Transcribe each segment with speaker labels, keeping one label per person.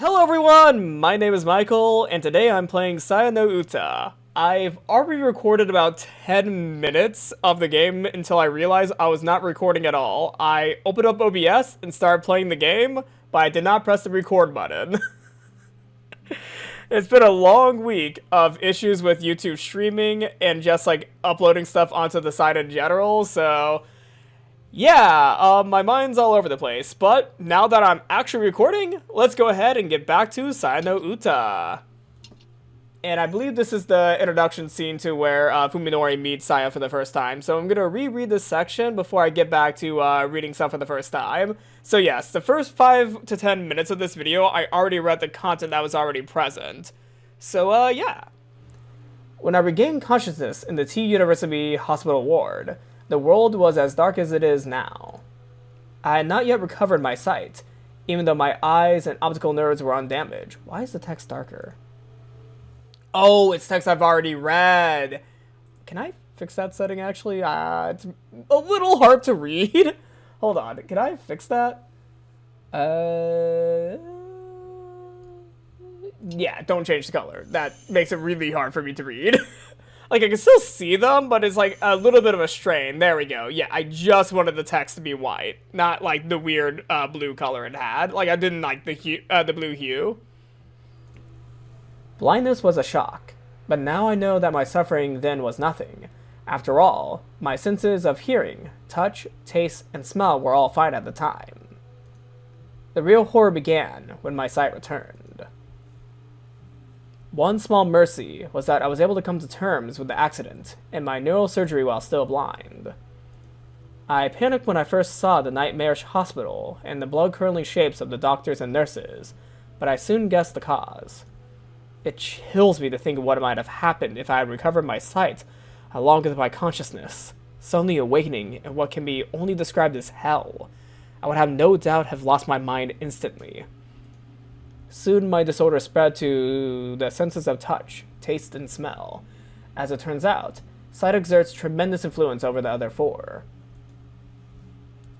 Speaker 1: Hello everyone, my name is Michael, and today I'm playing Saya no Uta. I've already recorded about 10 minutes of the game until I realized I was not recording at all. I opened up OBS and started playing the game, but I did not press the record button. It's been a long week of issues with YouTube streaming and just like uploading stuff onto the site in general, so yeah, my mind's all over the place, but now that I'm actually recording, let's go ahead and get back to Saya no Uta. And I believe this is the introduction scene to where Fuminori meets Saya for the first time, so I'm going to reread this section before I get back to reading stuff for the first time. So yes, the first 5 to 10 minutes of this video, I already read the content that was already present. So yeah. When I regained consciousness in the T University Hospital ward, the world was as dark as it is now. I had not yet recovered my sight, even though my eyes and optical nerves were undamaged. Why is the text darker? Oh, it's text I've already read. Can I fix that setting, actually? It's a little hard to read. Hold on, can I fix that? Yeah, don't change the color. That makes it really hard for me to read. Like, I can still see them, but it's like a little bit of a strain. There we go. Yeah, I just wanted the text to be white, not like the weird blue color it had. Like, I didn't like the blue hue. Blindness was a shock, but now I know that my suffering then was nothing. After all, my senses of hearing, touch, taste, and smell were all fine at the time. The real horror began when my sight returned. One small mercy was that I was able to come to terms with the accident and my neurosurgery while still blind. I panicked when I first saw the nightmarish hospital and the blood-curdling shapes of the doctors and nurses, but I soon guessed the cause. It chills me to think of what might have happened if I had recovered my sight, along with my consciousness, suddenly awakening in what can be only described as hell. I would have no doubt have lost my mind instantly. Soon my disorder spread to the senses of touch, taste, and smell. As it turns out, sight exerts tremendous influence over the other four.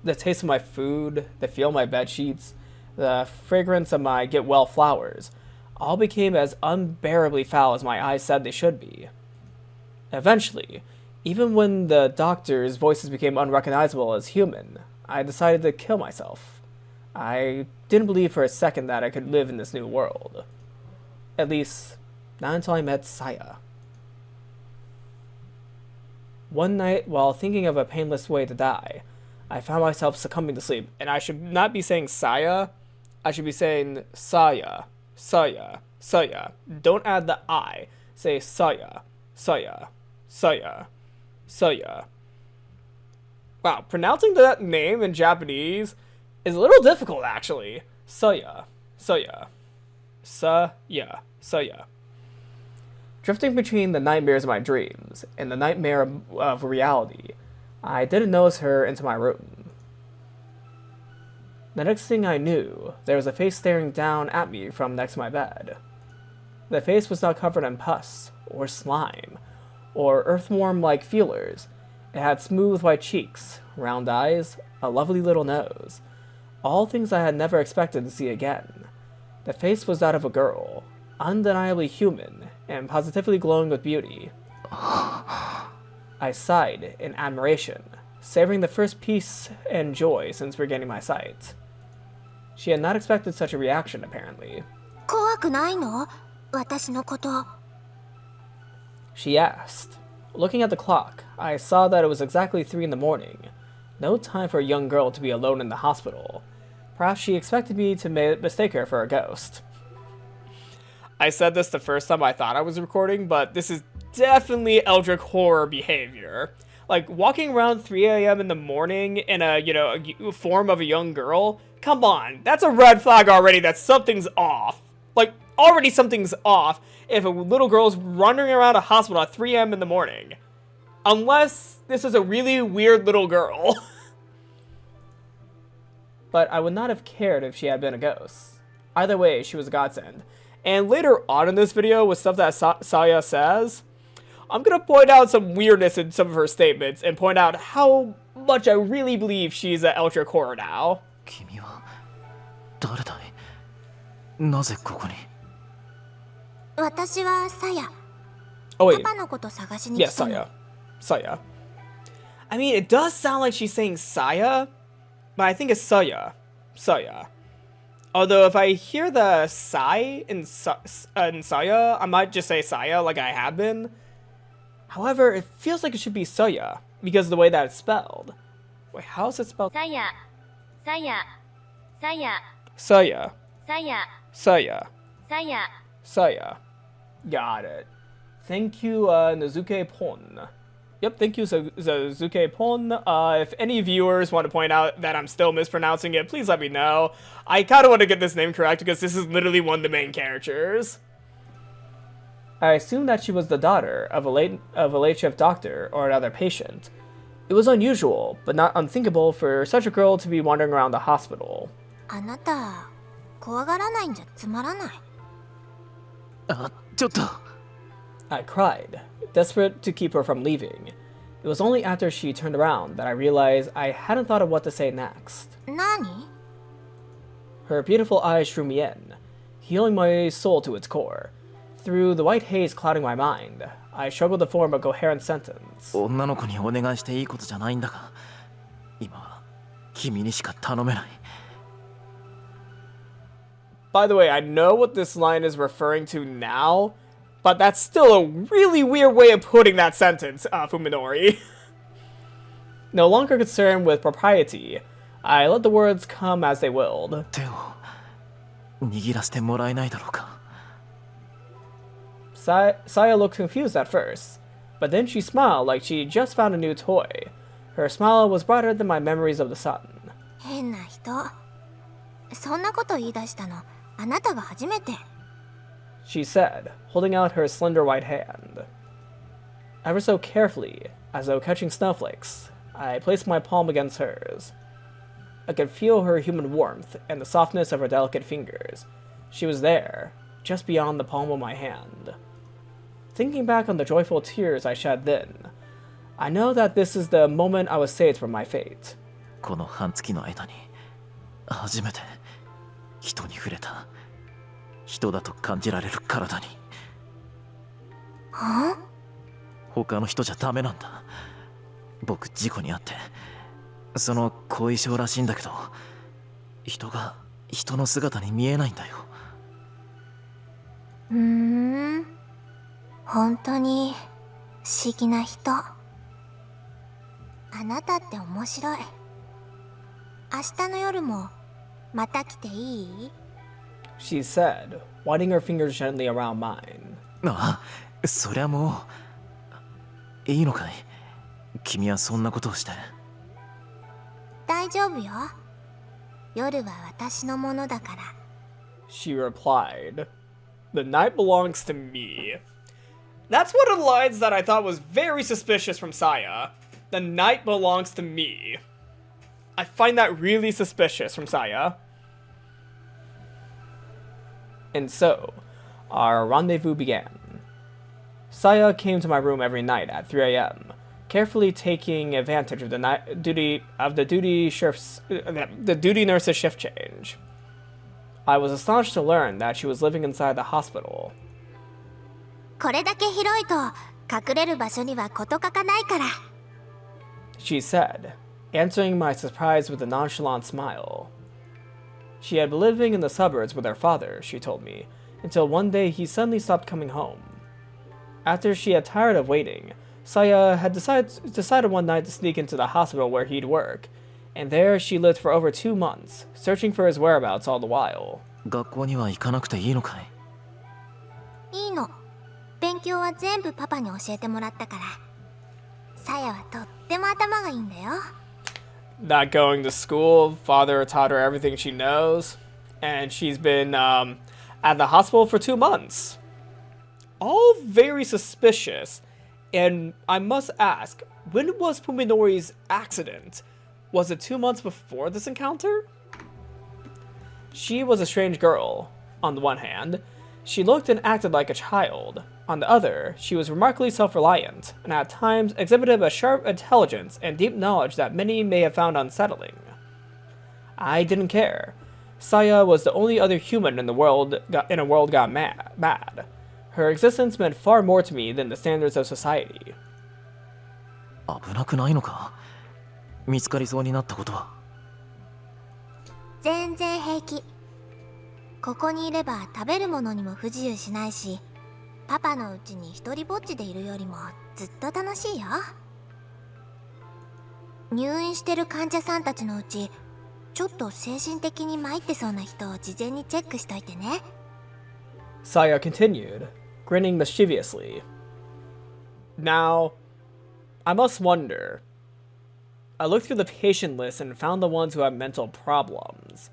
Speaker 1: The taste of my food, the feel of my bed sheets, the fragrance of my get well flowers, all became as unbearably foul as my eyes said they should be. Eventually, even when the doctors' voices became unrecognizable as human, I decided to kill myself. I didn't believe for a second that I could live in this new world. At least, not until I met Saya. One night, while thinking of a painless way to die, I found myself succumbing to sleep, and I should not be saying Saya, I should be saying Saya, Saya, Saya. Don't add the I. Say Saya, Saya, Saya, Saya. Wow, pronouncing that name in Japanese is a little difficult, actually. Saya, Saya, Saya, Saya. Drifting between the nightmares of my dreams and the nightmare of reality, I didn't notice her into my room. The next thing I knew, there was a face staring down at me from next to my bed. The face was not covered in pus, or slime, or earthworm-like feelers. It had smooth white cheeks, round eyes, a lovely little nose. All things I had never expected to see again. The face was that of a girl, undeniably human, and positively glowing with beauty. I sighed in admiration, savoring the first peace and joy since regaining my sight. She had not expected such a reaction, apparently.
Speaker 2: 怖くないの?私のこと。
Speaker 1: She asked. Looking at the clock, I saw that it was exactly 3 in the morning. No time for a young girl to be alone in the hospital. Perhaps she expected me to mistake her for a ghost. I said this the first time I thought I was recording, but this is definitely Eldritch horror behavior. Like, walking around 3 a.m. in the morning in a form of a young girl? Come on, that's a red flag already that something's off. Like, already something's off if a little girl's running around a hospital at 3 a.m. in the morning. Unless this is a really weird little girl. But I would not have cared if she had been a ghost. Either way, she was a godsend. And later on in this video, with stuff that Saya says, I'm gonna point out some weirdness in some of her statements and point out how much I really believe she's an Eldritch horror now.
Speaker 3: 君は誰だい?なぜここに？
Speaker 2: 私はサヤ。
Speaker 1: Oh
Speaker 2: パ
Speaker 1: wait,
Speaker 2: パのこと探しに
Speaker 1: yeah,
Speaker 2: 来たの。
Speaker 1: Saya. I mean, it does sound like she's saying Saya, but I think it's Saya. Although if I hear the Sai in Saya, I might just say Saya like I have been. However, it feels like it should be Saya because of the way that it's spelled. Wait, how is it spelled?
Speaker 2: サヤ、サヤ、サヤ、
Speaker 1: Saya.
Speaker 2: サヤ、
Speaker 1: Saya.
Speaker 2: サヤ。
Speaker 1: Saya. Got it. Thank you, Nazuke Pon. Yep, thank you, Nazuke Pon. If any viewers want to point out that I'm still mispronouncing it, please let me know. I kind of want to get this name correct because this is literally one of the main characters. I assumed that she was the daughter of a late shift doctor or another patient. It was unusual, but not unthinkable for such a girl to be wandering around the hospital.
Speaker 2: あなた、怖がらないんじゃつまらない。
Speaker 3: あ、ちょっと。
Speaker 1: I cried, desperate to keep her from leaving. It was only after she turned around that I realized I hadn't thought of what to say next.
Speaker 2: 何？
Speaker 1: Her beautiful eyes drew me in, healing my soul to its core. Through the white haze clouding my mind, I struggled to form a coherent sentence.
Speaker 3: 女の子にお願いしていいことじゃないんだが、今は君にしか頼めない。
Speaker 1: By the way, I know what this line is referring to now, but that's still a really weird way of putting that sentence, Fuminori. No longer concerned with propriety, I let the words come as they willed.
Speaker 3: 手を握らせてもらえないだろうか。
Speaker 1: Saya looked confused at first, but then she smiled like she just found a new toy. Her smile was brighter than my memories of the sun.
Speaker 2: 変な人。そんなこと言い出したの、あなたが初めて。
Speaker 1: She said, holding out her slender white hand. Ever so carefully, as though catching snowflakes, I placed my palm against hers. I could feel her human warmth and the softness of her delicate fingers. She was there, just beyond the palm of my hand. Thinking back on the joyful tears I shed then, I know that this is the moment I was saved from my fate.
Speaker 3: この半月の間に初めて人に触れた。人だと感じられる体に。
Speaker 2: は？
Speaker 3: 他の人じゃダメなんだ。僕事故に遭ってその後遺症らしいんだけど、人が人の姿に見えないんだよ。
Speaker 2: 本当に不思議な人。あなたって面白い。明日の夜もまた来ていい？
Speaker 1: She said, winding her fingers gently around mine.
Speaker 3: あ、そりゃもういいのかい？君はそんなことをして。
Speaker 2: 大丈夫よ。夜は私のものだから。
Speaker 1: She replied, "The night belongs to me." That's one of the lines that I thought was very suspicious from Saya. The night belongs to me. I find that really suspicious from Saya. And so, our rendezvous began. Saya came to my room every night at 3 a.m., carefully taking advantage of the duty nurse's shift change. I was astonished to learn that she was living inside the hospital.
Speaker 2: これだけ広いと隠れる場所には事欠かないから。
Speaker 1: She said, answering my surprise with a nonchalant smile. She had been living in the suburbs with her father, she told me, until one day he suddenly stopped coming home. After she had tired of waiting, Saya had decided one night to sneak into the hospital where he'd work, and there she lived for over 2 months, searching for his whereabouts all the while.
Speaker 3: 学校には行かなくていいのかい？
Speaker 2: いいの。勉強は全部パパに教えてもらったから。サヤはとっても頭がいいんだよ。
Speaker 1: Not going to school, father taught her everything she knows, and she's been at the hospital for 2 months. All very suspicious, and I must ask, when was Fuminori's accident? Was it 2 months before this encounter? She was a strange girl. On the one hand, she looked and acted like a child. On the other, she was remarkably self-reliant, and at times exhibited a sharp intelligence and deep knowledge that many may have found unsettling. I didn't care. Saya was the only other human in a world gone mad. Her existence meant far more to me than the standards of society.
Speaker 3: 危なくないのか？見つかりそうになったことは。
Speaker 2: 全然平気。ここにいれば食べるものにも不自由しないし、パパのうちに一人ぼっちでいるよりもずっと楽しいよ。入院してる患者さんたちのうち、ちょっと精神的に参ってそうな人を事前にチェックしといてね。
Speaker 1: Saya continued, grinning mischievously. Now, I must wonder. I looked through the patient list and found the ones who have mental problems.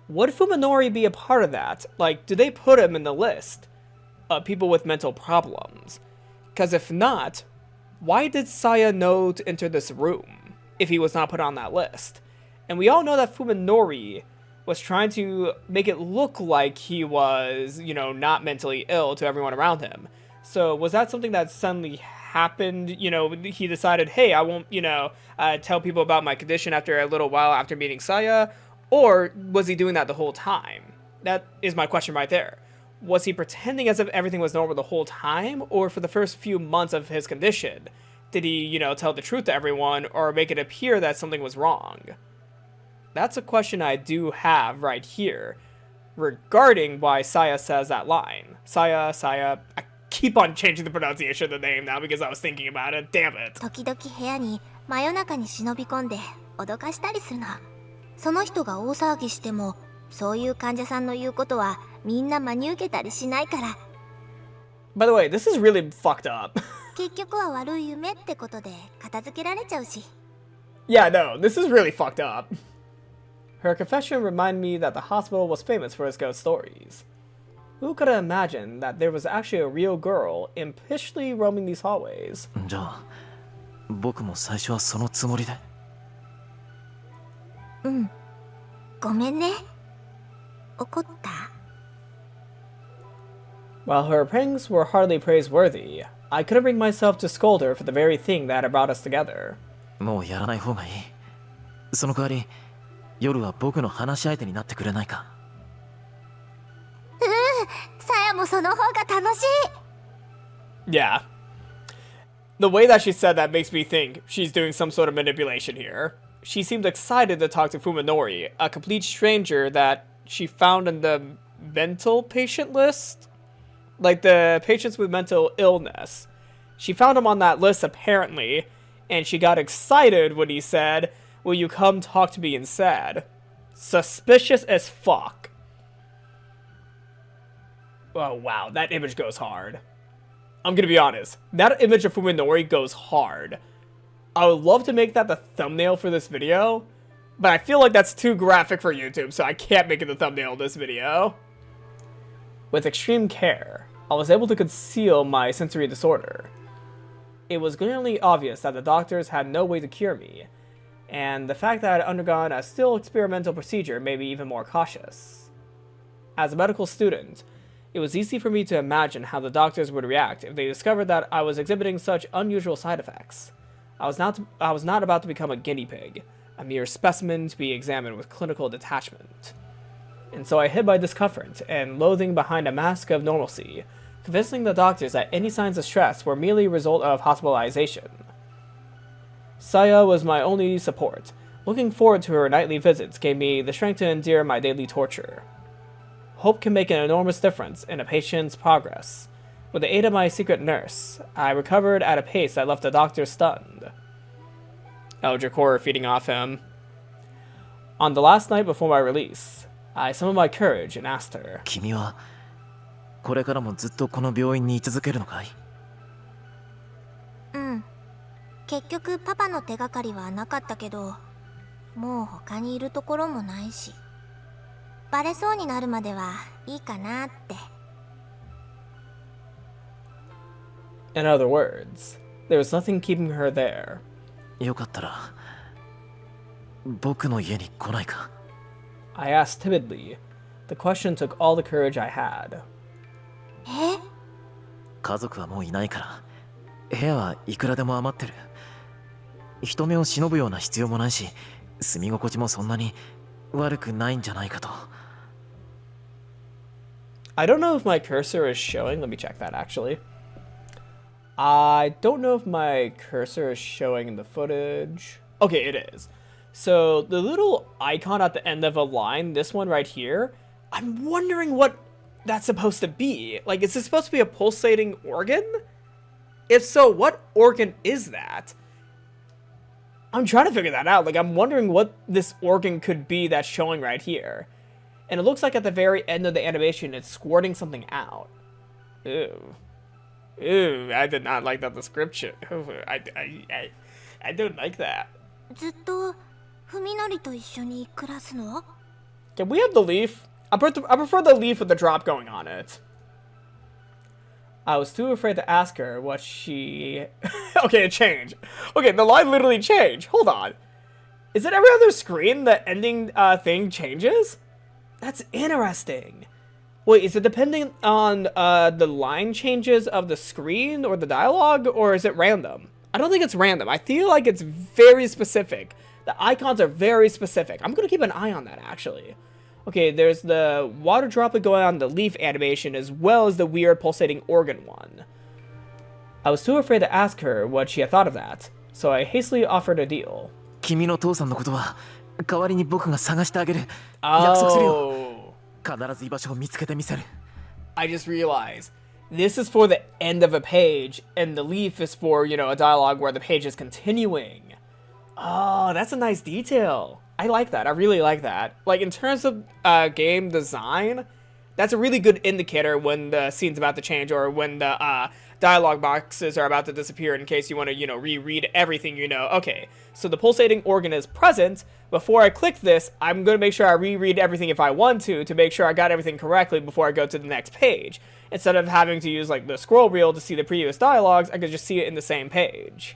Speaker 1: Would Fuminori be a part of that? Like, do they put him in the list of people with mental problems? Because if not, why did Saya know to enter this room if he was not put on that list? And we all know that Fuminori was trying to make it look like he was, not mentally ill to everyone around him. So was that something that suddenly happened? He decided, hey, I won't, tell people about my condition after a little while after meeting Saya? Or was he doing that the whole time? That is my question right there. Was he pretending as if everything was normal the whole time? Or for the first few months of his condition, did he, tell the truth to everyone or make it appear that something was wrong? That's a question I do have right here regarding why Saya says that line. Saya, I keep on changing the pronunciation of the name now because I was thinking about it. Damn it.
Speaker 2: 時々部屋に真夜中に忍び込んで脅かしたりするの。その人が大騒ぎしても、そういう患者さんの言うことはみんな真に受けたりしないから。
Speaker 1: By the way, this is really fucked up.
Speaker 2: 結局は悪い夢ってことで片付けられちゃうし。
Speaker 1: Yeah, no, this is really fucked up. Her confession reminded me that the hospital was famous for its ghost stories. Who could have imagined that there was actually a real girl impishly roaming these hallways?
Speaker 3: じゃあ、僕も最初はそのつもりで。
Speaker 2: うん。ごめんね。怒った。
Speaker 1: While her pranks were hardly praiseworthy, I couldn't bring myself to scold her for the very thing that had brought us together.
Speaker 3: もうやらない方がいい。その代わり、夜は僕の話し相手になってくれないか？
Speaker 2: さやもその方が楽しい。
Speaker 1: Yeah. The way that she said that makes me think she's doing some sort of manipulation here. She seemed excited to talk to Fuminori, a complete stranger that she found in the mental patient list? Like the patients with mental illness. She found him on that list apparently, and she got excited when he said, "Will you come talk to me instead?" Suspicious as fuck. Oh wow, that image goes hard. I'm gonna be honest, that image of Fuminori goes hard. I would love to make that the thumbnail for this video, but I feel like that's too graphic for YouTube, so I can't make it the thumbnail of this video. With extreme care, I was able to conceal my sensory disorder. It was glaringly obvious that the doctors had no way to cure me, and the fact that I had undergone a still experimental procedure made me even more cautious. As a medical student, it was easy for me to imagine how the doctors would react if they discovered that I was exhibiting such unusual side effects. I was not about to become a guinea pig, a mere specimen to be examined with clinical detachment. And so I hid my discomfort and loathing behind a mask of normalcy, convincing the doctors that any signs of stress were merely a result of hospitalization. Saya was my only support. Looking forward to her nightly visits gave me the strength to endure my daily torture. Hope can make an enormous difference in a patient's progress. With the aid of my secret nurse, I recovered at a pace that left the doctor stunned. Eldritch horror feeding off him. On the last night before my release, I summoned my courage and asked her,
Speaker 3: 君はこれからもずっとこの病院に居続けるのかい？
Speaker 2: うん。結局パパの手がかりはなかったけど、もう他にいるところもないし、バレそうになるまではいいかなって。
Speaker 1: In other words, there was nothing keeping her there.
Speaker 3: よかったら僕の家に来ないか？
Speaker 1: I asked timidly. The question took all the courage I had.
Speaker 2: え？
Speaker 3: 家族はもういないから部屋はいくらでも余ってる。人目を忍ぶような必要もないし、住み心地もそんなに。悪くないんじゃないかと。
Speaker 1: I don't know if my cursor is showing. Let me check that actually. I don't know if my cursor is showing in the footage. Okay, it is. So the little icon at the end of a line, this one right here, I'm wondering what that's supposed to be. Like, is this supposed to be a pulsating organ? If so, what organ is that? I'm trying to figure that out. Like, I'm wondering what this organ could be that's showing right here. And it looks like at the very end of the animation, it's squirting something out. Ew. Ew, I did not like that description. I don't like that.
Speaker 2: ずっとふみのりと一緒に暮らすの？
Speaker 1: Can we have the leaf? I prefer the leaf with the drop going on it. I was too afraid to ask her what she... Okay, it changed. Okay, the line literally changed. Hold on. Is it every other screen the ending thing changes? That's interesting. Wait, is it depending on the line changes of the screen or the dialogue, or is it random? I don't think it's random. I feel like it's very specific. The icons are very specific. I'm gonna keep an eye on that, actually. Okay, there's the water droplet going on the leaf animation, as well as the weird pulsating organ one. I was too afraid to ask her what she had thought of that, so I hastily offered a deal.
Speaker 3: 君の父さんのことは代わりに僕が探してあげる。約束するよ。必ず居場所を見つけてみせる。
Speaker 1: I just realized this is for the end of a page, and the leaf is for, you know, a dialogue where the page is continuing. Oh, that's a nice detail. I like that. I really like that. Like, in terms of game design, that's a really good indicator when the scene's about to change or when the dialogue boxes are about to disappear in case you want to, you know, reread everything you know. Okay, so the pulsating organ is present. Before I click this, I'm going to make sure I reread everything if I want to make sure I got everything correctly before I go to the next page. Instead of having to use, like, the scroll wheel to see the previous dialogues, I could just see it in the same page.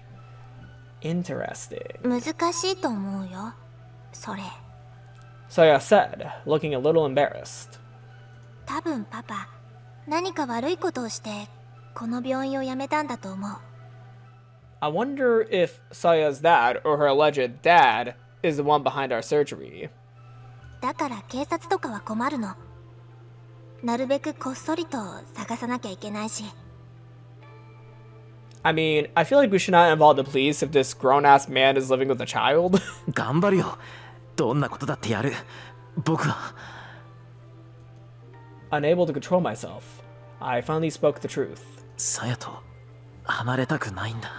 Speaker 1: Interesting.
Speaker 2: 難しいと思うよ、それ。
Speaker 1: Saya said, looking a little embarrassed.
Speaker 2: 多分パパ、何か悪いことをしてこの病院を辞めたんだと思う。
Speaker 1: I wonder if Saya's dad, or her alleged dad, is the one behind our surgery.
Speaker 2: だから警察とかは困るの。なるべくこっそりと探さなきゃいけないし。
Speaker 1: I mean, I feel like we should not involve the police if this grown-ass man is living with a child.
Speaker 3: 頑張るよ。どんなことだってやる。僕は。
Speaker 1: Unable to control myself, I finally spoke the truth.
Speaker 3: さやと離れたくないんだ。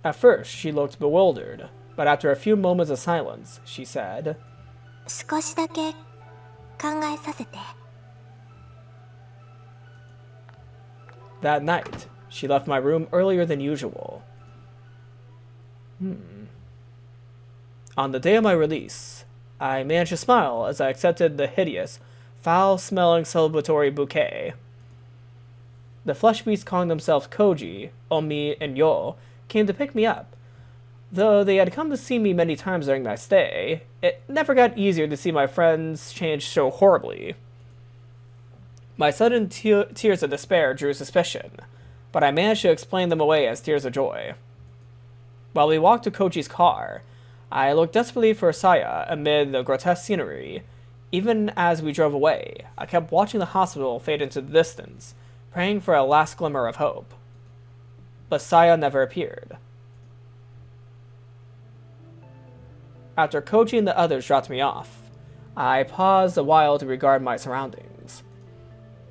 Speaker 1: At first, she looked bewildered, but after a few moments of silence, she said,
Speaker 2: 少しだけ考えさせて。
Speaker 1: That night, she left my room earlier than usual. On the day of my release, I managed to smile as I accepted the hideous, foul-smelling celebratory bouquet. The flesh beasts calling themselves Koji, Omi, and Yo came to pick me up. Though they had come to see me many times during my stay, it never got easier to see my friends change so horribly. My sudden tears of despair drew suspicion, but I managed to explain them away as tears of joy. While we walked to Koji's car, I looked desperately for Saya amid the grotesque scenery. Even as we drove away, I kept watching the hospital fade into the distance, praying for a last glimmer of hope. But Saya never appeared. After Koji and the others dropped me off, I paused a while to regard my surroundings.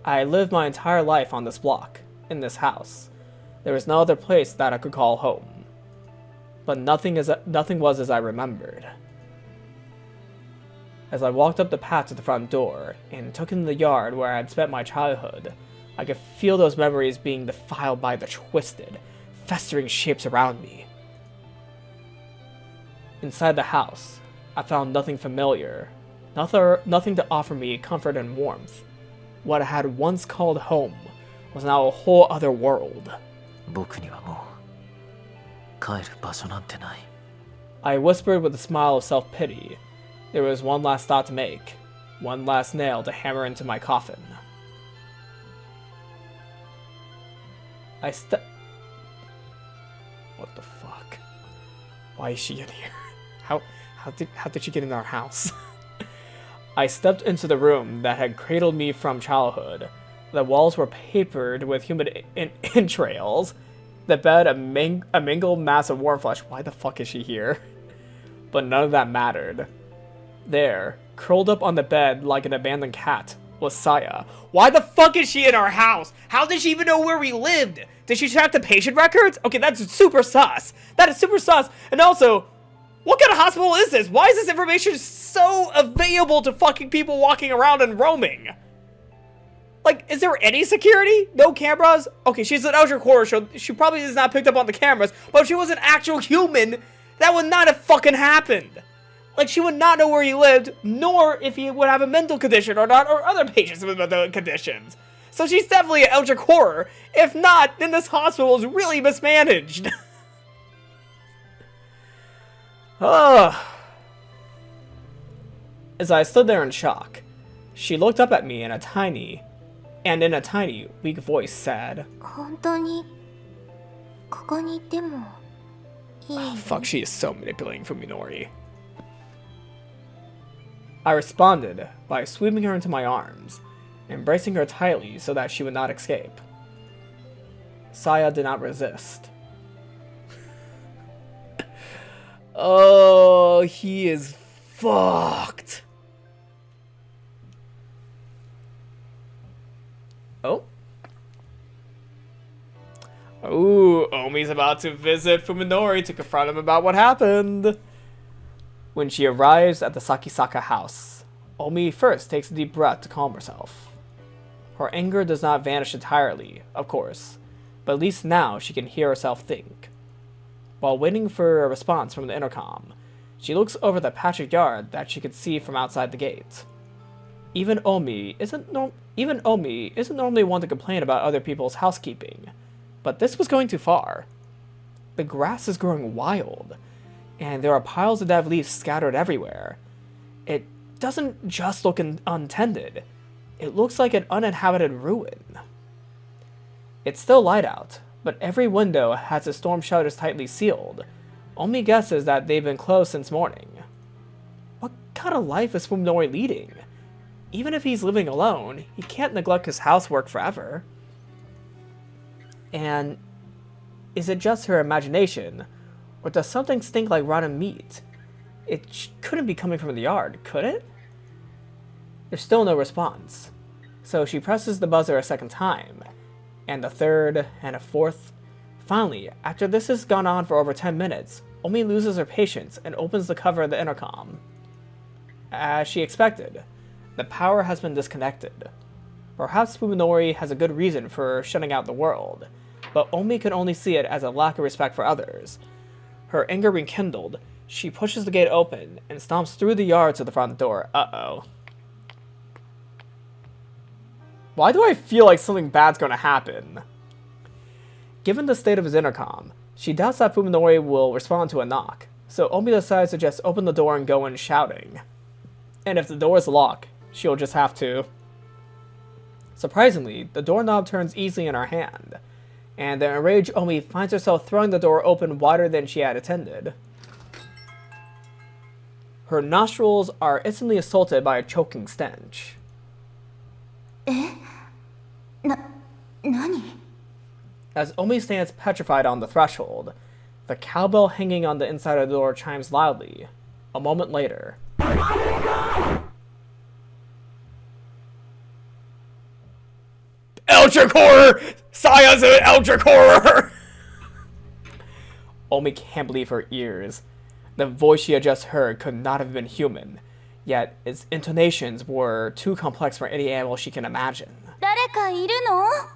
Speaker 1: I lived my entire life on this block, in this house. There was no other place that I could call home. But nothing was as I remembered. As I walked up the path to the front door and took in the yard where I had spent my childhood, I could feel those memories being defiled by the twisted, festering shapes around me. Inside the house, I found nothing familiar, nothing to offer me comfort and warmth. What I had once called home was now a whole other world.
Speaker 3: 僕にはもう帰る場所なんてない。
Speaker 1: I whispered with a smile of self-pity. There was one last thought to make, one last nail to hammer into my coffin. What the fuck? Why is she in here? How did she get in our house? I stepped into the room that had cradled me from childhood. The walls were papered with human entrails. The bed a mingled mass of warm flesh. Why the fuck is she here? But none of that mattered. There, curled up on the bed like an abandoned cat, was Saya. Why the fuck is she in our house? How did she even know where we lived? Did she check the patient records? Okay, that's super sus. That is super sus. And also, what kind of hospital is this? Why is this information so available to fucking people walking around and roaming? Like, is there any security? No cameras? Okay, she's an Eldritch Horror show. She probably is not picked up on the cameras, but if she was an actual human, that would not have fucking happened. Like, she would not know where he lived, nor if he would have a mental condition or not, or other patients with mental conditions. So she's definitely an Eldritch Horror. If not, then this hospital is really mismanaged. As I stood there in shock, she looked up at me in a tiny, weak voice said,
Speaker 2: 本当にここにいてもいい？
Speaker 1: Oh, fuck, she is so manipulating Fuminori. I responded by sweeping her into my arms, embracing her tightly so that she would not escape. Saya did not resist. Oh, he is fucked. Oh. Ooh, Omi's about to visit Fuminori to confront him about what happened. When she arrives at the Sakisaka house, Omi first takes a deep breath to calm herself. Her anger does not vanish entirely, of course, but at least now she can hear herself think. While waiting for a response from the intercom, she looks over the patch of yard that she could see from outside the gate. Even Omi isn't normally one to complain about other people's housekeeping, but this was going too far. The grass is growing wild, and there are piles of dead leaves scattered everywhere. It doesn't just look untended, it looks like an uninhabited ruin. It's still light out, but every window has its storm shutters tightly sealed. Omi guesses that they've been closed since morning. What kind of life is Fuminori leading? Even if he's living alone, he can't neglect his housework forever. And is it just her imagination, or does something stink like rotten meat? It couldn't be coming from the yard, could it? There's still no response, so she presses the buzzer a second time, and a third, and a fourth. Finally, after this has gone on for over 10 minutes, Omi loses her patience and opens the cover of the intercom. As she expected, the power has been disconnected. Perhaps Fuminori has a good reason for shutting out the world, but Omi can only see it as a lack of respect for others. Her anger rekindled, she pushes the gate open and stomps through the yard to the front door. Uh-oh. Why do I feel like something bad's gonna happen? Given the state of his intercom, she doubts that Fuminori will respond to a knock, so Omi decides to just open the door and go in shouting. And if the door is locked, she'll just have to. Surprisingly, the doorknob turns easily in her hand, and the enraged Omi finds herself throwing the door open wider than she had intended. Her nostrils are instantly assaulted by a choking stench.
Speaker 2: 何？
Speaker 1: As Omi stands petrified on the threshold, the cowbell hanging on the inside of the door chimes loudly. A moment later, Eldritch Horror! Saya's an Eldritch Horror! Omi can't believe her ears. The voice she had just heard could not have been human, yet its intonations were too complex for any animal she can imagine.
Speaker 2: 誰かいるの？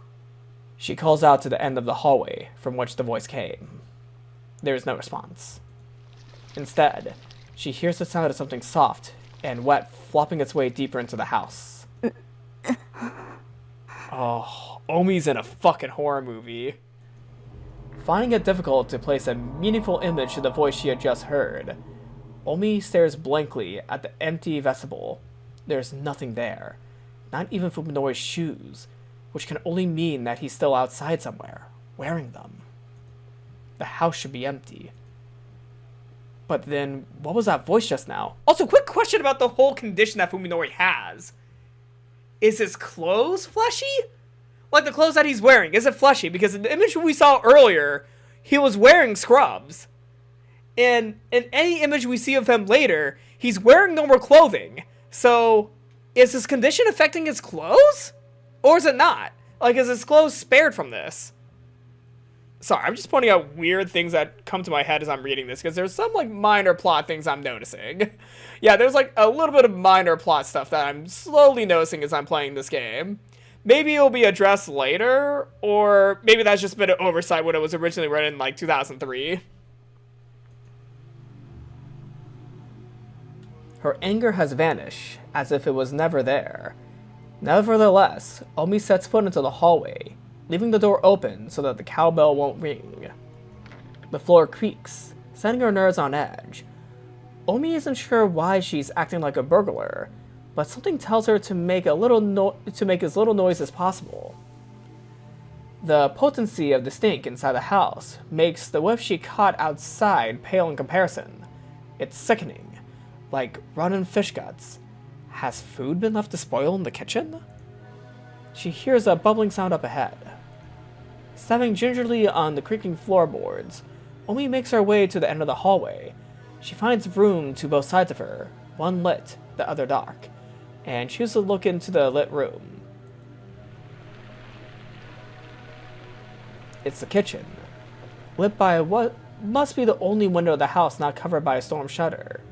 Speaker 1: She calls out to the end of the hallway from which the voice came. There is no response. Instead, she hears the sound of something soft and wet flopping its way deeper into the house. Oh, Omi's in a fucking horror movie. Finding it difficult to place a meaningful image to the voice she had just heard, Omi stares blankly at the empty vestibule. There's nothing there, not even Fuminori's shoes, which can only mean that he's still outside somewhere, wearing them. The house should be empty. But then, what was that voice just now? Also, quick question about the whole condition that Fuminori has. Is his clothes fleshy? Like the clothes that he's wearing, is it fleshy? Because in the image we saw earlier, he was wearing scrubs. And in any image we see of him later, he's wearing normal clothing. So, is his condition affecting his clothes? Or is it not? Like, is his clothes spared from this? Sorry, I'm just pointing out weird things that come to my head as I'm reading this, because there's some, like, minor plot things I'm noticing. Yeah, there's, like, a little bit of minor plot stuff that I'm slowly noticing as I'm playing this game. Maybe it'll be addressed later, or maybe that's just been an oversight when it was originally written in, like, 2003. Her anger has vanished, as if it was never there. Nevertheless, Omi sets foot into the hallway, leaving the door open so that the cowbell won't ring. The floor creaks, setting her nerves on edge. Omi isn't sure why she's acting like a burglar, but something tells her to make as little noise as possible. The potency of the stink inside the house makes the whiff she caught outside pale in comparison. It's sickening, like rotten fish guts. Has food been left to spoil in the kitchen? She hears a bubbling sound up ahead. Stepping gingerly on the creaking floorboards, Omi makes her way to the end of the hallway. She finds room to both sides of her, one lit, the other dark, and chooses to look into the lit room. It's the kitchen, lit by what must be the only window of the house not covered by a storm shutter.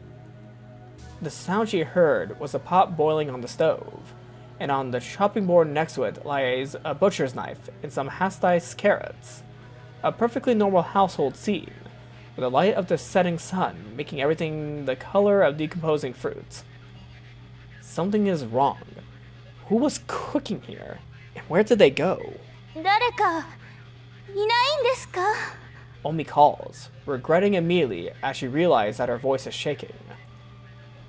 Speaker 1: The sound she heard was a pot boiling on the stove, and on the chopping board next to it lies a butcher's knife and some half-diced carrots. A perfectly normal household scene, with the light of the setting sun making everything the color of decomposing fruit. Something is wrong. Who was cooking here? And where did they go?
Speaker 2: 誰かいないんですか?
Speaker 1: Omi calls, regretting immediately as she realizes that her voice is shaking.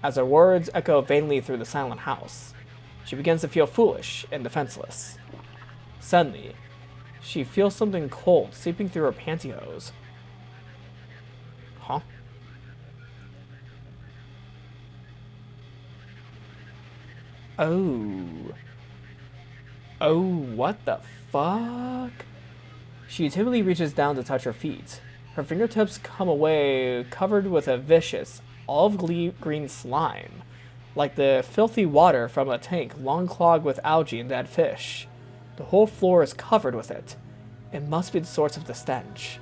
Speaker 1: As her words echo vainly through the silent house, she begins to feel foolish and defenseless. Suddenly, she feels something cold seeping through her pantyhose. Huh? Oh. Oh, what the fuck? She timidly reaches down to touch her feet. Her fingertips come away covered with a vicious, olive-green slime, like the filthy water from a tank long clogged with algae and dead fish. The whole floor is covered with it. It must be the source of the stench.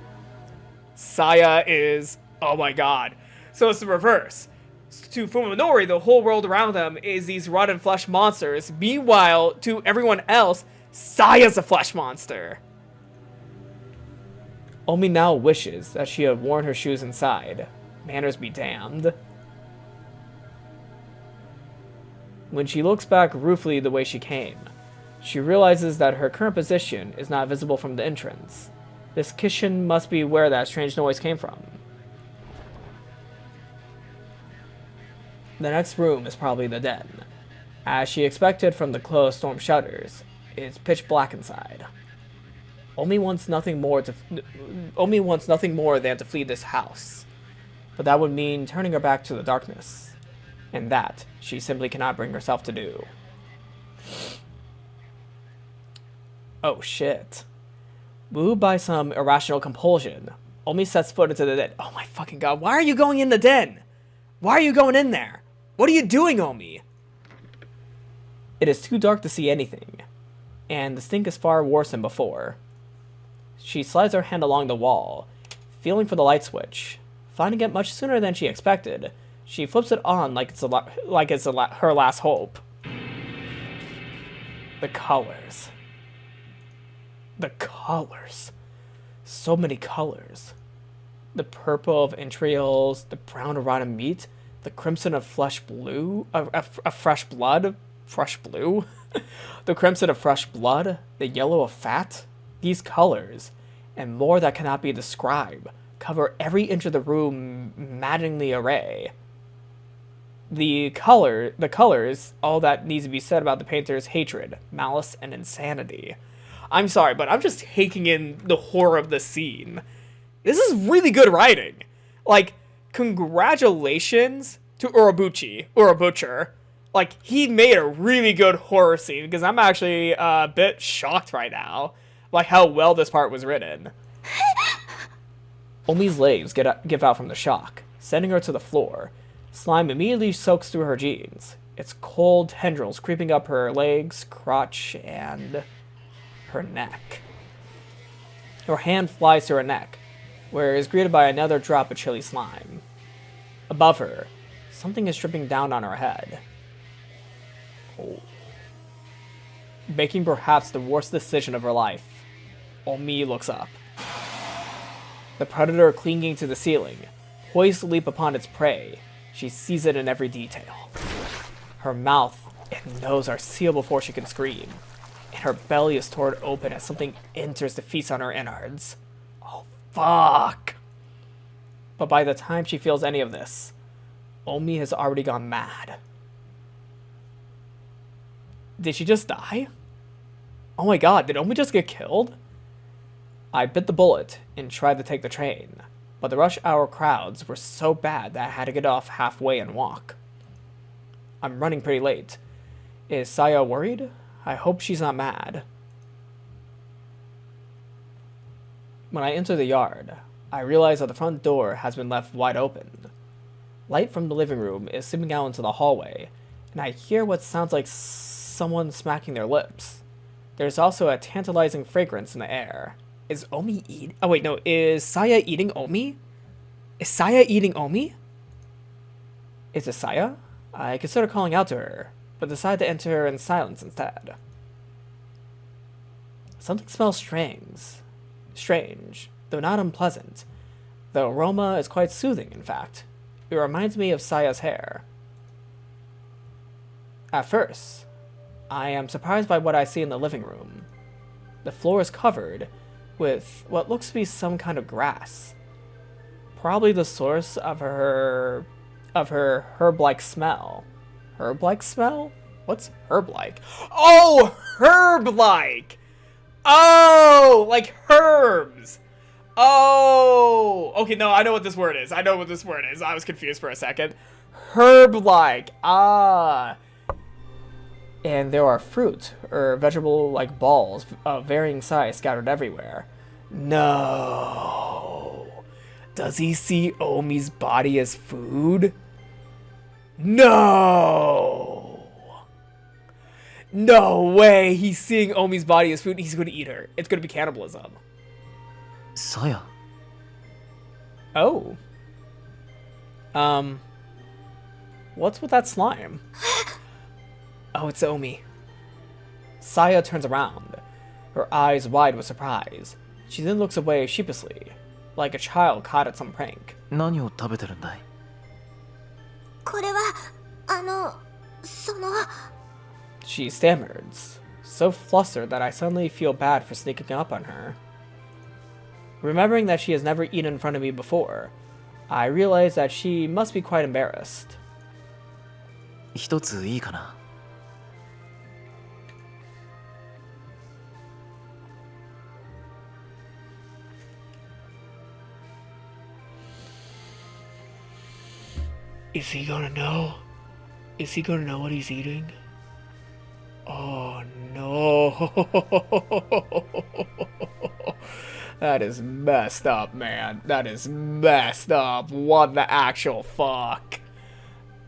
Speaker 1: Saya is... oh my god. So it's the reverse. To Fuminori, the whole world around them is these rotten flesh monsters. Meanwhile, to everyone else, Saya's a flesh monster. Omi now wishes that she had worn her shoes inside. Manners be damned. When she looks back ruefully the way she came, she realizes that her current position is not visible from the entrance. This kitchen must be where that strange noise came from. The next room is probably the den. As she expected from the closed storm shutters, it's pitch black inside. Omi wants nothing more than to flee this house. But that would mean turning her back to the darkness. And that she simply cannot bring herself to do. Oh shit. Moved by some irrational compulsion, Omi sets foot into the den. Oh my fucking god, why are you going in the den? Why are you going in there? What are you doing, Omi? It is too dark to see anything, and the stink is far worse than before. She slides her hand along the wall, feeling for the light switch. Finding it much sooner than she expected, she flips it on like it's her last hope. The colors. The colors. So many colors. The purple of entrails, the brown of rotten meat, the crimson of fresh blue, fresh blood, the crimson of fresh blood, the yellow of fat. These colors, and more that cannot be described, cover every inch of the room maddeningly array. The colors, all that needs to be said about the painter's hatred, malice, and insanity. I'm sorry, but I'm just taking in the horror of the scene. This is really good writing. Like, congratulations to Urabucher. Like, he made a really good horror scene, because I'm actually a bit shocked right now, like how well this part was written. Omi's legs give out from the shock, sending her to the floor. Slime immediately soaks through her jeans, its cold tendrils creeping up her legs, crotch, and her neck. Her hand flies to her neck, where it is greeted by another drop of chilly slime. Above her, something is dripping down on her head. Oh. Making perhaps the worst decision of her life, Omi looks up. The predator clinging to the ceiling, poised to leap upon its prey, she sees it in every detail. Her mouth and nose are sealed before she can scream, and her belly is torn open as something enters to feast on her innards. Oh, fuck! But by the time she feels any of this, Omi has already gone mad. Did she just die? Oh my god, did Omi just get killed? I bit the bullet and tried to take the train, but the rush hour crowds were so bad that I had to get off halfway and walk. I'm running pretty late. Is Saya worried? I hope she's not mad. When I enter the yard, I realize that the front door has been left wide open. Light from the living room is seeping out into the hallway, and I hear what sounds like someone smacking their lips. There's also a tantalizing fragrance in the air. Is Omi eating? Oh wait, no. Is Saya eating Omi? Is Saya eating Omi? Is it Saya? I consider calling out to her, but decide to enter in silence instead. Something smells strange, though not unpleasant. The aroma is quite soothing, in fact. It reminds me of Saya's hair. At first, I am surprised by what I see in the living room. The floor is covered with what looks to be some kind of grass. Probably the source of her herb-like smell. Herb-like smell? What's herb-like? Oh, herb-like! Oh, like herbs! Oh! Okay, no, I know what this word is. I was confused for a second. Herb-like. Ah. And there are fruit or vegetable-like balls of varying size scattered everywhere. No. Does he see Omi's body as food? No. No way. He's seeing Omi's body as food. He's going to eat her. It's going to be cannibalism.
Speaker 3: Saya.
Speaker 1: Oh. What's with that slime? Oh, it's Omi. Saya turns around, her eyes wide with surprise. She then looks away sheepishly, like a child caught at some prank.
Speaker 3: 何を食べてるんだい?
Speaker 2: これはその
Speaker 1: She stammers, so flustered that I suddenly feel bad for sneaking up on her. Remembering that she has never eaten in front of me before, I realize that she must be quite embarrassed.
Speaker 3: 一ついいかな?
Speaker 1: Is he gonna know? Is he gonna know what he's eating? Oh no. That is messed up, man. That is messed up. What the actual fuck?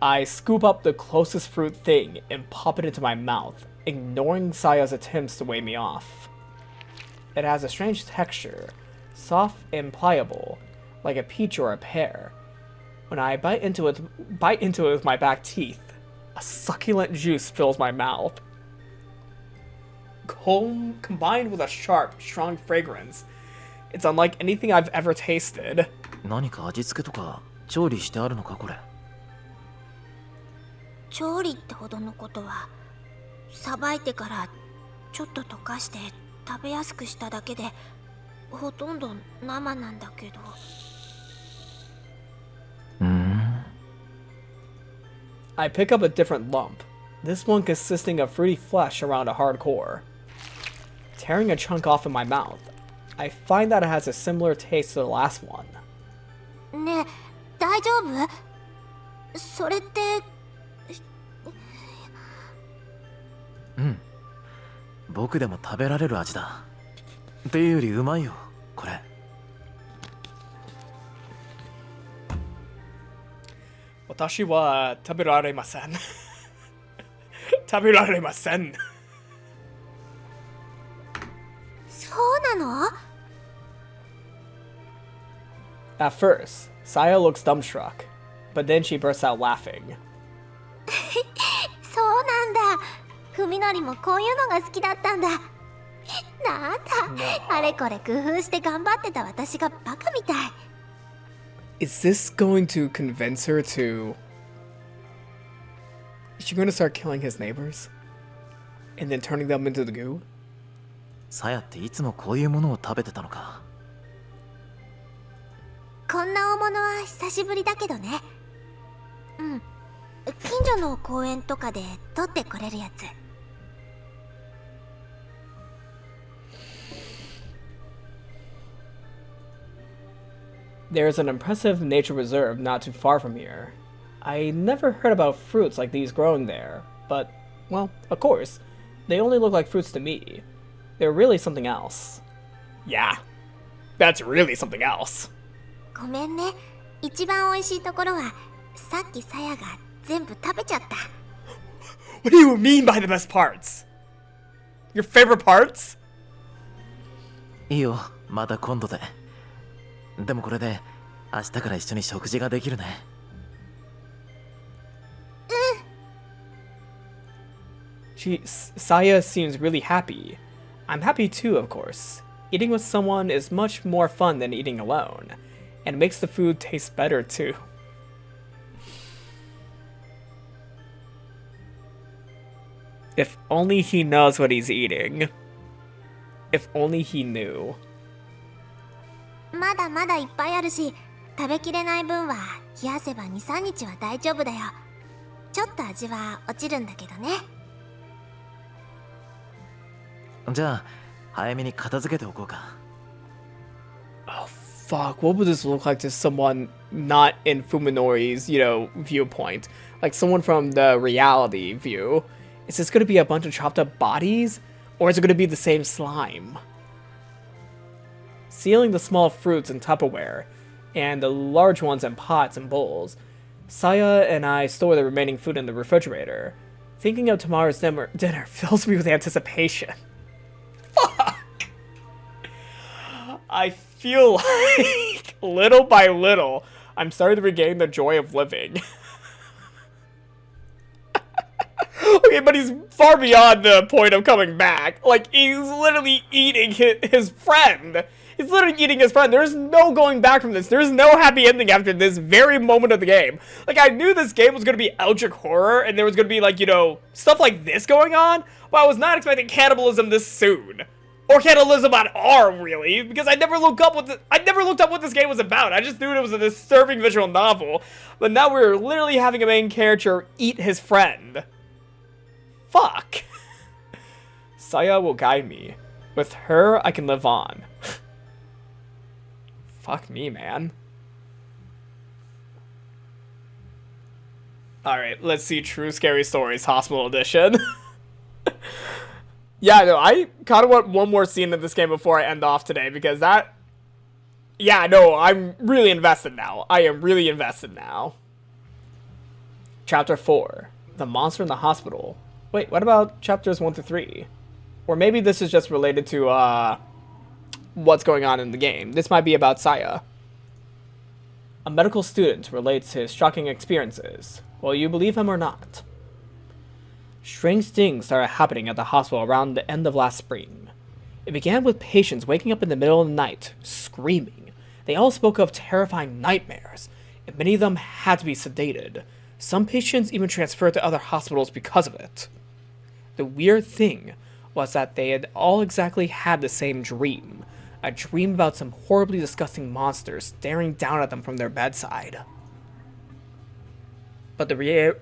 Speaker 1: I scoop up the closest fruit thing and pop it into my mouth, ignoring Saya's attempts to wave me off. It has a strange texture, soft and pliable, like a peach or a pear. When I bite into it with my back teeth, a succulent juice fills my mouth. Combined with a sharp, strong fragrance, it's unlike anything I've ever tasted.
Speaker 3: 何か味付けとか調理してあるのかこれ?
Speaker 2: 調理ってほどのことは、さばいてからちょっと溶かして食べやすくしただけで、ほとんど生なんだけど。
Speaker 1: I pick up a different lump, this one consisting of fruity flesh around a hard core. Tearing a chunk off in my mouth, I find that it has a similar taste to the last one.
Speaker 2: ねえ、大丈夫？それって。
Speaker 3: うん、僕でも食べられる味だ。っていうよりうまいよこれ。
Speaker 1: 私は食べられません。食べられません。
Speaker 2: そうなの？
Speaker 1: At first, Saya looks dumbstruck, but then she bursts out laughing.
Speaker 2: そうなんだ。ふみのりもこういうのが好きだったんだ。なんだ、あれこれ工夫して頑張ってた私がバカみたい。
Speaker 1: Is this going to convince her to... Is she going to start killing his neighbors? And then turning them into the goo?
Speaker 3: さやっていつもこういうものを食べてたのか。
Speaker 2: こんな大物は久しぶりだけどね。うん。近所の公園とかで取ってこれるやつ。
Speaker 1: There is an impressive nature reserve not too far from here. I never heard about fruits like these growing there, but, well, of course, they only look like fruits to me. They're really something else. Yeah, that's really something else.
Speaker 2: ごめんね。一番美味しいところはさっきさやが全部食べちゃった。
Speaker 1: What do you mean by the best parts? Your favorite parts?
Speaker 3: いいよ、また今度で。でもこれで明日から一緒に食事ができるね。
Speaker 1: Saya seems really happy. I'm happy too, of course. Eating with someone is much more fun than eating alone, and makes the food taste better too. If only he knows what he's eating. If only he knew.
Speaker 2: まだまだいっぱいあるし、食べきれない分は冷やせば 2,3 日は大丈夫だよ。ちょっと味は落ちるんだけどね。
Speaker 3: じゃあ早めに片付けておこうか。
Speaker 1: Oh fuck, what would this look like to someone not in Fuminori's, viewpoint? Like someone from the reality view. Is this gonna be a bunch of chopped up bodies? Or is it gonna be the same slime? Sealing the small fruits in Tupperware, and the large ones in pots and bowls, Saya and I store the remaining food in the refrigerator. Thinking of tomorrow's dinner fills me with anticipation. Fuck! I feel like, little by little, I'm starting to regain the joy of living. Okay, but he's far beyond the point of coming back. Like, he's literally eating his friend. He's literally eating his friend. There's no going back from this. There's no happy ending after this very moment of the game. Like, I knew this game was going to be eldritch horror, and there was going to be, like, stuff like this going on, but I was not expecting cannibalism this soon. Or cannibalism at all, really, because I never looked up what this game was about. I just knew it was a disturbing visual novel, but now we're literally having a main character eat his friend. Fuck. Saya will guide me. With her, I can live on. Fuck me, man. Alright, let's see True Scary Stories Hospital Edition. Yeah, no, I kind of want one more scene in this game before I end off today, because that... Yeah, no, I'm really invested now. I am really invested now. Chapter 4. The Monster in the Hospital. Wait, what about chapters 1 to 3? Or maybe this is just related to, what's going on in the game. This might be about Saya. A medical student relates his shocking experiences. Will you believe him or not? Strange things started happening at the hospital around the end of last spring. It began with patients waking up in the middle of the night, screaming. They all spoke of terrifying nightmares, and many of them had to be sedated. Some patients even transferred to other hospitals because of it. The weird thing was that they had all exactly had the same dream. A dream about some horribly disgusting monsters staring down at them from their bedside. But the really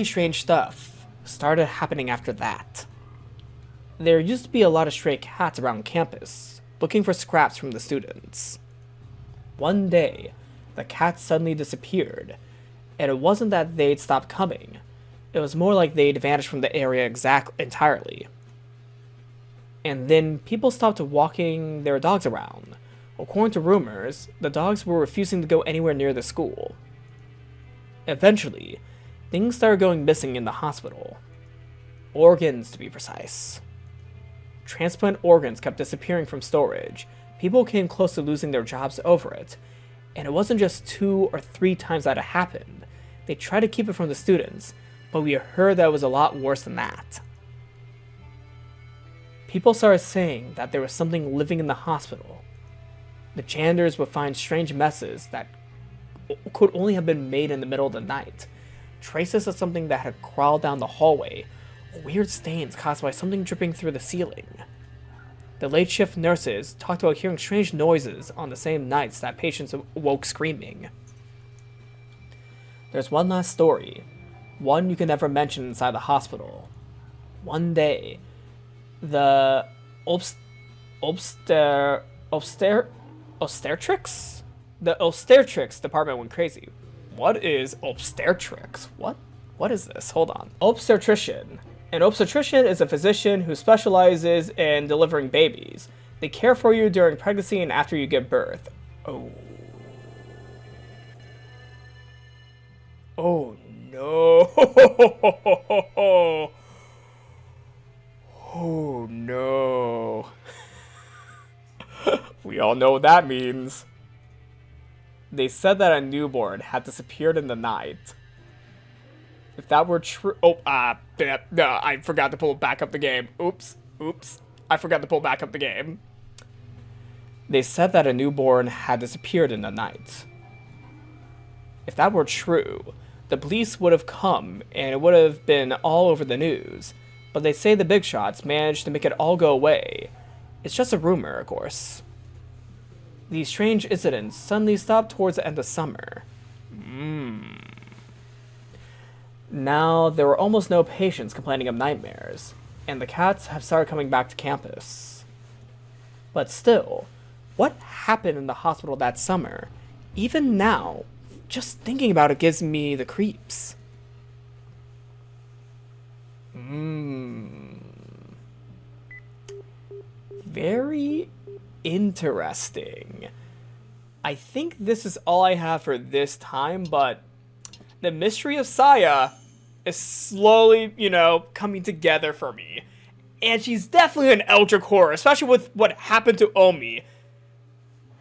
Speaker 1: strange stuff started happening after that. There used to be a lot of stray cats around campus, looking for scraps from the students. One day, the cats suddenly disappeared. And it wasn't that they'd stopped coming. It was more like they'd vanished from the area entirely. And then people stopped walking their dogs around. According to rumors, the dogs were refusing to go anywhere near the school. Eventually, things started going missing in the hospital. Organs, to be precise. Transplant organs kept disappearing from storage. People came close to losing their jobs over it. And it wasn't just 2 or 3 times that it happened. They tried to keep it from the students, but we heard that it was a lot worse than that. People started saying that there was something living in the hospital. The janitors would find strange messes that could only have been made in the middle of the night. Traces of something that had crawled down the hallway, or weird stains caused by something dripping through the ceiling. The late shift nurses talked about hearing strange noises on the same nights that patients awoke screaming. There's one last story, one you can never mention inside the hospital. One day, the obstetrics? The obstetrics department went crazy. What is obstetrics? What is this? Hold on. Obstetrician. An obstetrician is a physician who specializes in delivering babies. They care for you during pregnancy and after you give birth. Oh. Oh no. Oh no. We all know what that means. They said that a newborn had disappeared in the night. If that were true... Oh, no, I forgot to pull back up the game. Oops. I forgot to pull back up the game. They said that a newborn had disappeared in the night. If that were true, the police would have come and it would have been all over the news. But they say the big shots managed to make it all go away. It's just a rumor, of course. These strange incidents suddenly stopped towards the end of summer. Now, there were almost no patients complaining of nightmares, and the cats have started coming back to campus. But still, what happened in the hospital that summer? Even now, just thinking about it gives me the creeps. Very interesting. I think this is all I have for this time, but the mystery of Saya is slowly, coming together for me. And she's definitely an eldritch horror, especially with what happened to Omi.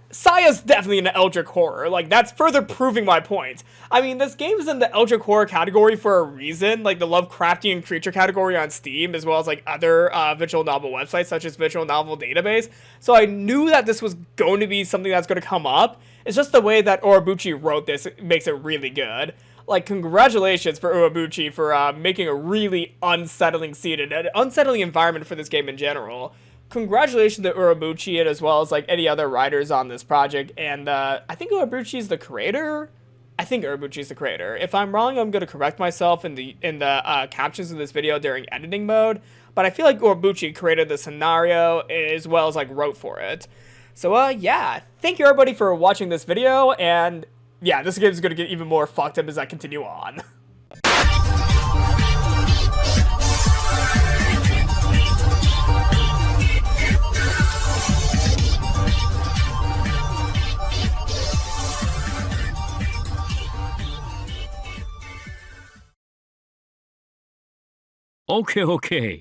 Speaker 1: Saya's definitely an eldritch horror. Like, that's further proving my point. I mean, this game is in the eldritch horror category for a reason, like the Lovecraftian creature category on Steam, as well as like other visual novel websites such as Visual Novel Database. So I knew that this was going to be something that's going to come up. It's just the way that Urabuchi wrote this makes it really good. Like, congratulations for Urabuchi for making a really unsettling scene and an unsettling environment for this game in general. Congratulations to Urabuchi and as well as like any other writers on this project. And I think Urabuchi's the creator. I think Urabuchi's the creator. If I'm wrong, I'm gonna correct myself in the captions of this video during editing mode. But I feel like Urabuchi created the scenario as well as like wrote for it. So yeah, thank you everybody for watching this video, and yeah, this game is gonna get even more fucked up as I continue on.
Speaker 4: Okay.